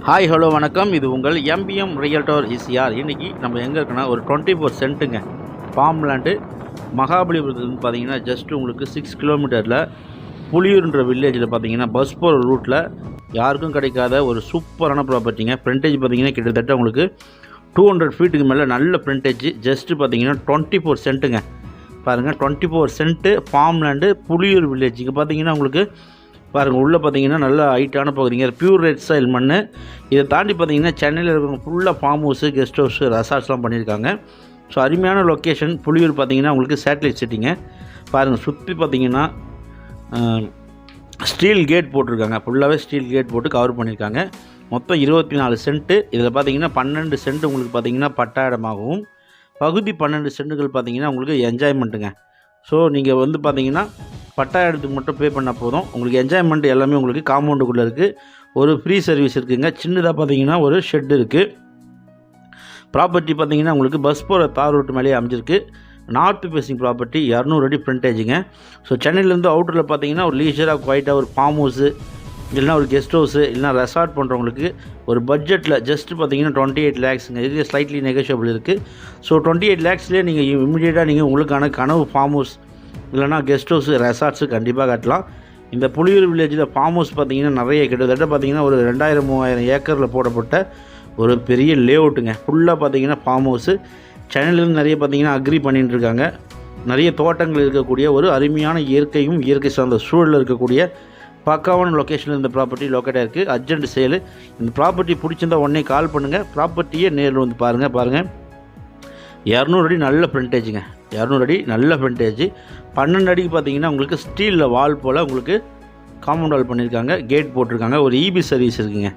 Hi hello வணக்கம். இது உங்கள் எம்பிஎம் ரியல்டர் இசிஆர். இன்றைக்கி நம்ம எங்கே இருக்குன்னா ஒரு 24 சென்ட்டுங்க ஃபார்ம் லேண்டு மகாபலிபுரத்துலேருந்து பார்த்தீங்கன்னா ஜஸ்ட் உங்களுக்கு 6 கிலோமீட்டரில் புலியூர்ன்ற வில்லேஜில் பார்த்தீங்கன்னா பஸ் போகிற ரூட்டில் யாருக்கும் கிடைக்காத ஒரு சூப்பரான ப்ராப்பர்ட்டிங்க. ஃப்ரண்டேஜ் பார்த்தீங்கன்னா கிட்டத்தட்ட உங்களுக்கு 200 ஃபீட்டுக்கு மேலே நல்ல ஃப்ரண்டேஜ். ஜஸ்ட்டு பார்த்தீங்கன்னா 24 சென்ட்டுங்க. பாருங்கள், 24 cent farm land Puliyur village. இங்கே பார்த்தீங்கன்னா உங்களுக்கு பாருங்கள், உள்ளே பார்த்தீங்கன்னா நல்ல ஹைட்டான பகுதிங்க, பியூர் ரெட் சாயில் மண். இதை தாண்டி பார்த்தீங்கன்னா சென்னையில் இருக்கிறவங்க ஃபுல்லாக ஃபார்ம் ஹவுஸு, கெஸ்ட் ஹவுஸு, ரெசார்ட்ஸ்லாம் பண்ணியிருக்காங்க. ஸோ அருமையான லொக்கேஷன். புலியூர் பார்த்தீங்கன்னா உங்களுக்கு சேட்டலைட் சிட்டிங்க. பாருங்கள், சுற்றி பார்த்தீங்கன்னா ஸ்டீல் கேட் போட்டிருக்காங்க. ஃபுல்லாகவே ஸ்டீல் கேட் போட்டு கவர் பண்ணியிருக்காங்க. மொத்தம் 24 சென்ட்டு. இதில் பார்த்தீங்கன்னா 12 சென்ட் உங்களுக்கு பார்த்தீங்கன்னா பட்டா இடமாகவும், பகுதி 12 சென்ட்டுகள் பார்த்தீங்கன்னா உங்களுக்கு என்ஜாய்மெண்ட்டுங்க. ஸோ நீங்கள் வந்து பார்த்தீங்கன்னா பட்டா இடத்துக்கு மட்டும் பே பண்ணால் போதும். உங்களுக்கு என்ஜாய்மெண்ட் எல்லாமே உங்களுக்கு காம்பவுண்டுக்குள்ளே இருக்குது. ஒரு ஃப்ரீ சர்வீஸ் இருக்குதுங்க. சின்னதாக பார்த்தீங்கன்னா ஒரு ஷெட் இருக்குது. ப்ராப்பர்ட்டி பார்த்தீங்கன்னா உங்களுக்கு பஸ் போகிற தார் ரோட்டு மேலேயே அமைஞ்சிருக்கு. நார்த் ஃபேஸிங் ப்ராப்பர்ட்டி, 200 அடி ஃப்ரண்டேஜுங்க. ஸோ சென்னையிலேருந்து அவுட்டரில் பார்த்தீங்கன்னா ஒரு லீஷராக குவைட்டாக ஒரு ஃபார்ம் ஹவுஸு, இல்லைனா ஒரு கெஸ்ட் ஹவுஸு, இல்லைனா ரெசார்ட் பண்ணுறவங்களுக்கு ஒரு பட்ஜெட்டில் ஜஸ்ட்டு பார்த்தீங்கன்னா 28 லேக்ஸுங்க. இது ஸ்லைட்லி நெகோஷியபிள் இருக்குது. ஸோ 28 லேக்ஸ்லேயே நீங்கள் இமீடியட்டாக நீங்கள் உங்களுக்கான கனவு ஃபார்ம் ஹவுஸ் இல்லைனா கெஸ்ட் ஹவுஸு, ரெசார்ட்ஸு கண்டிப்பாக கட்டலாம். இந்த புலியூர் வில்லேஜில் ஃபார்ம் ஹவுஸ் பார்த்திங்கன்னா நிறைய கிட்டத்தட்ட பார்த்திங்கன்னா ஒரு 2000-3000 ஏக்கரில் போடப்பட்ட ஒரு பெரிய லேஅவுட்டுங்க. ஃபுல்லாக பார்த்திங்கன்னா ஃபார்ம் ஹவுஸு. சென்னையிலேருந்து நிறைய பார்த்திங்கன்னா அக்ரி பண்ணிட்டு இருக்காங்க. நிறைய தோட்டங்கள் இருக்கக்கூடிய ஒரு அருமையான இயற்கையும் இயற்கை சார்ந்த சூழலில் இருக்கக்கூடிய பக்காவான லொக்கேஷனில் இந்த ப்ராப்பர்ட்டி லொக்கேட்டாக இருக்குது. அர்ஜென்ட் சேலு. இந்த ப்ராப்பர்ட்டி பிடிச்சிருந்தால் உடனே கால் பண்ணுங்கள். ப்ராப்பர்ட்டியே நேரில் வந்து பாருங்கள். 200 அடி நல்ல ஃப்ரண்டேஜுங்க. 200 அடி நல்ல ஃப்ரண்டேஜ். 12 அடிக்கு பார்த்தீங்கன்னா உங்களுக்கு ஸ்டீலில் வால் போல் உங்களுக்கு காம்பவுண்ட் வால் பண்ணியிருக்காங்க. கேட் போட்டிருக்காங்க. ஒரு இபி சர்வீஸ் இருக்குங்க.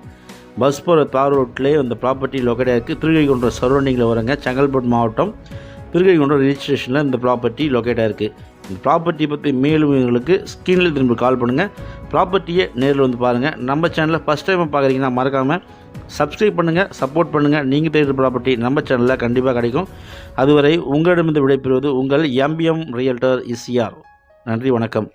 பஸ் போகிற தார் ரோட்லேயே இந்த ப்ராப்பர்ட்டி லொக்கேட்டாக இருக்குது. திருக்கழிக்குன்றம் சரௌண்டிங்கில் வருங்க. செங்கல்பட்டு மாவட்டம் திருக்கழிக்குன்றம் ரிஜிஸ்ட்ரேஷனில் இந்த ப்ராப்பர்ட்டி லொக்கேட்டாக இருக்குது. இந்த ப்ராப்பர்ட்டி பற்றி மேலும் எங்களுக்கு ஸ்க்ரீனில் திரும்ப கால் பண்ணுங்கள். ப்ராப்பர்ட்டியை நேரில் வந்து பாருங்கள். நம்ம சேனலில் ஃபஸ்ட் டைம் பார்க்குறீங்கன்னா மறக்காமல் சப்ஸ்கிரைப் பண்ணுங்கள், சப்போர்ட் பண்ணுங்கள். நீங்கள் தேடுற ப்ராப்பர்ட்டி நம்ம சேனலில் கண்டிப்பாக கிடைக்கும். அதுவரை உங்களிடமிருந்து விடைபெறுவது உங்கள் எம்பிஎம் ரியல்டர் இசிஆர். நன்றி, வணக்கம்.